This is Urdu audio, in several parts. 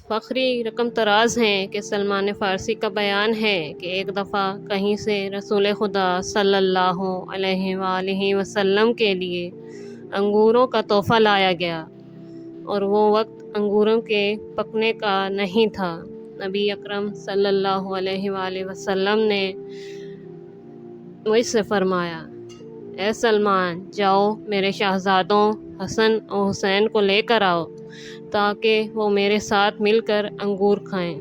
فخری رقم تراز ہیں کہ سلمان فارسی کا بیان ہے کہ ایک دفعہ کہیں سے رسول خدا صلی اللہ علیہ وآلہ وسلم کے لیے انگوروں کا تحفہ لایا گیا، اور وہ وقت انگوروں کے پکنے کا نہیں تھا۔ نبی اکرم صلی اللہ علیہ وآلہ وسلم نے مجھ سے فرمایا، اے سلمان، جاؤ میرے شہزادوں حسن و حسین کو لے کر آؤ تاکہ وہ میرے ساتھ مل کر انگور کھائیں۔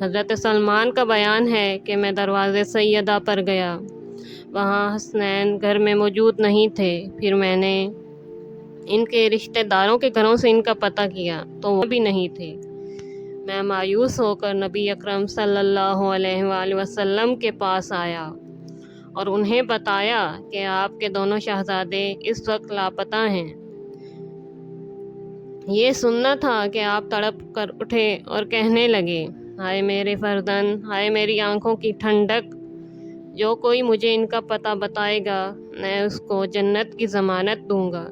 حضرت سلمان کا بیان ہے کہ میں دروازے سیدہ پر گیا، وہاں حسنین گھر میں موجود نہیں تھے۔ پھر میں نے ان کے رشتہ داروں کے گھروں سے ان کا پتہ کیا تو وہ بھی نہیں تھے۔ میں مایوس ہو کر نبی اکرم صلی اللہ علیہ وآلہ وسلم کے پاس آیا اور انہیں بتایا کہ آپ کے دونوں شہزادے اس وقت لاپتہ ہیں۔ یہ سننا تھا کہ آپ تڑپ کر اٹھے اور کہنے لگے، ہائے میرے فرزند، ہائے میری آنکھوں کی ٹھنڈک، جو کوئی مجھے ان کا پتہ بتائے گا میں اس کو جنت کی ضمانت دوں گا۔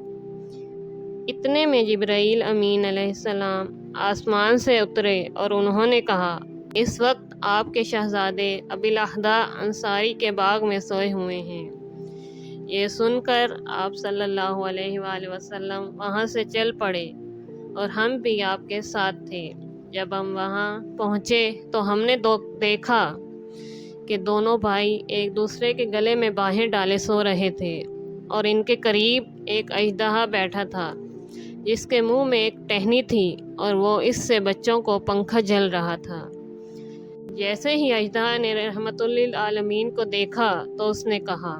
اتنے میں جبرائیل امین علیہ السلام آسمان سے اترے اور انہوں نے کہا، اس وقت آپ کے شہزادے ابی الاحداء انصاری کے باغ میں سوئے ہوئے ہیں۔ یہ سن کر آپ صلی اللہ علیہ وآلہ وسلم وہاں سے چل پڑے اور ہم بھی آپ کے ساتھ تھے۔ جب ہم وہاں پہنچے تو ہم نے دیکھا کہ دونوں بھائی ایک دوسرے کے گلے میں باہیں ڈالے سو رہے تھے، اور ان کے قریب ایک اژدہا بیٹھا تھا جس کے منہ میں ایک ٹہنی تھی اور وہ اس سے بچوں کو پنکھا جل رہا تھا۔ جیسے ہی اژدہا نے رحمت للعالمین کو دیکھا تو اس نے کہا،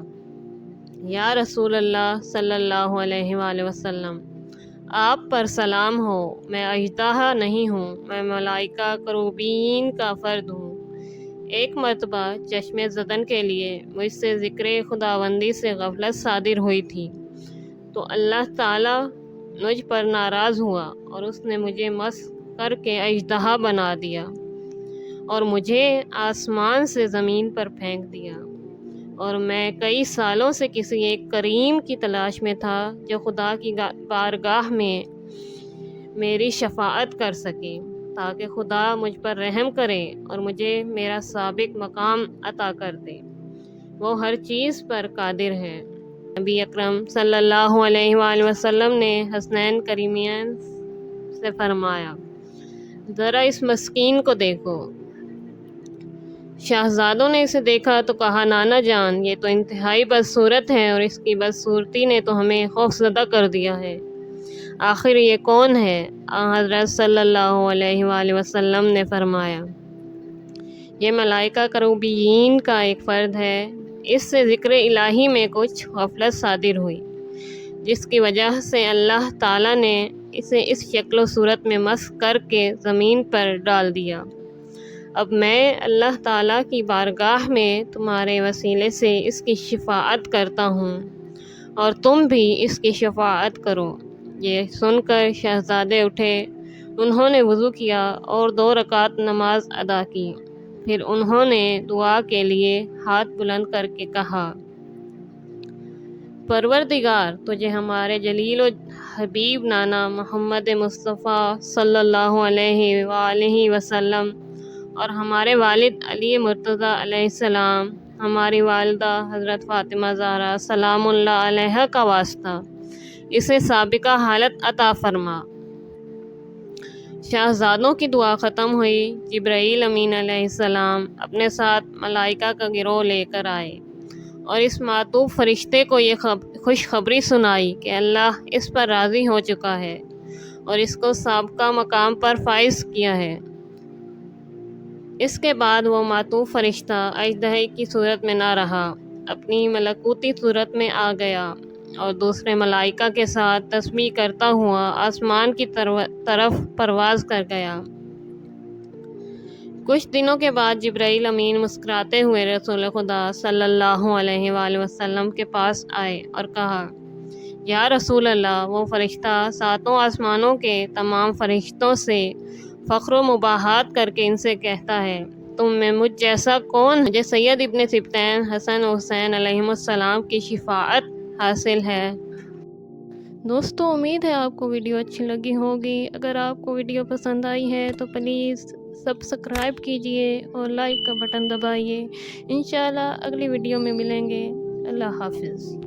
یا رسول اللہ صلی اللہ علیہ وآلہ وسلم، آپ پر سلام ہو، میں اژدہا نہیں ہوں، میں ملائکہ کروبین کا فرد ہوں۔ ایک مرتبہ چشم زدن کے لیے مجھ سے ذکر خداوندی سے غفلت صادر ہوئی تھی تو اللہ تعالیٰ مجھ پر ناراض ہوا اور اس نے مجھے مسخ کر کے اژدہا بنا دیا اور مجھے آسمان سے زمین پر پھینک دیا، اور میں کئی سالوں سے کسی ایک کریم کی تلاش میں تھا جو خدا کی بارگاہ میں میری شفاعت کر سکے تاکہ خدا مجھ پر رحم کرے اور مجھے میرا سابق مقام عطا کر دے۔ وہ ہر چیز پر قادر ہے۔ نبی اکرم صلی اللہ علیہ وآلہ وسلم نے حسنین کریمین سے فرمایا، ذرا اس مسکین کو دیکھو۔ شہزادوں نے اسے دیکھا تو کہا، نانا جان، یہ تو انتہائی بدصورت ہے اور اس کی بدصورتی نے تو ہمیں خوفزدہ کر دیا ہے۔ آخر یہ کون ہے؟ حضرت صلی اللہ علیہ وآلہ وسلم نے فرمایا، یہ ملائکہ کروبین کا ایک فرد ہے۔ اس سے ذکر الہی میں کچھ غفلت صادر ہوئی جس کی وجہ سے اللہ تعالیٰ نے اسے اس شکل و صورت میں مسخ کر کے زمین پر ڈال دیا۔ اب میں اللہ تعالیٰ کی بارگاہ میں تمہارے وسیلے سے اس کی شفاعت کرتا ہوں اور تم بھی اس کی شفاعت کرو۔ یہ سن کر شہزادے اٹھے، انہوں نے وضو کیا اور 2 رکعت نماز ادا کی۔ پھر انہوں نے دعا کے لیے ہاتھ بلند کر کے کہا، پروردگار، تجھے ہمارے جلیل و حبیب نانا محمد مصطفیٰ صلی اللہ علیہ وآلہ وسلم اور ہمارے والد علی مرتضیٰ علیہ السلام، ہماری والدہ حضرت فاطمہ زہرا سلام اللہ علیہا کا واسطہ اسے سابقہ حالت عطا فرما۔ شہزادوں کی دعا ختم ہوئی، جبرائیل امین علیہ السلام اپنے ساتھ ملائکہ کا گروہ لے کر آئے اور اس معطوف فرشتے کو یہ خوشخبری سنائی کہ اللہ اس پر راضی ہو چکا ہے اور اس کو سابقہ مقام پر فائز کیا ہے۔ اس کے بعد وہ معطوف فرشتہ اژدہے کی صورت میں نہ رہا، اپنی ملکوتی صورت میں آ گیا اور دوسرے ملائکہ کے ساتھ تسبیح کرتا ہوا آسمان کی طرف پرواز کر گیا۔ کچھ دنوں کے بعد جبرائیل امین مسکراتے ہوئے رسول خدا صلی اللہ علیہ وآلہ وسلم کے پاس آئے اور کہا، یا رسول اللہ، وہ فرشتہ 7 آسمانوں کے تمام فرشتوں سے فخر و مباحات کر کے ان سے کہتا ہے، تم میں مجھ جیسا کون مجھے سید ابن سبطین حسن و حسین علیہم السلام کی شفاعت حاصل ہے؟ دوستوں امید ہے آپ کو ویڈیو اچھی لگی ہوگی. اگر آپ کو ویڈیو پسند آئی ہے تو پلیز سبسکرائب کیجئے اور لائک کا بٹن دبائیے. انشاءاللہ اگلی ویڈیو میں ملیں گے. اللہ حافظ.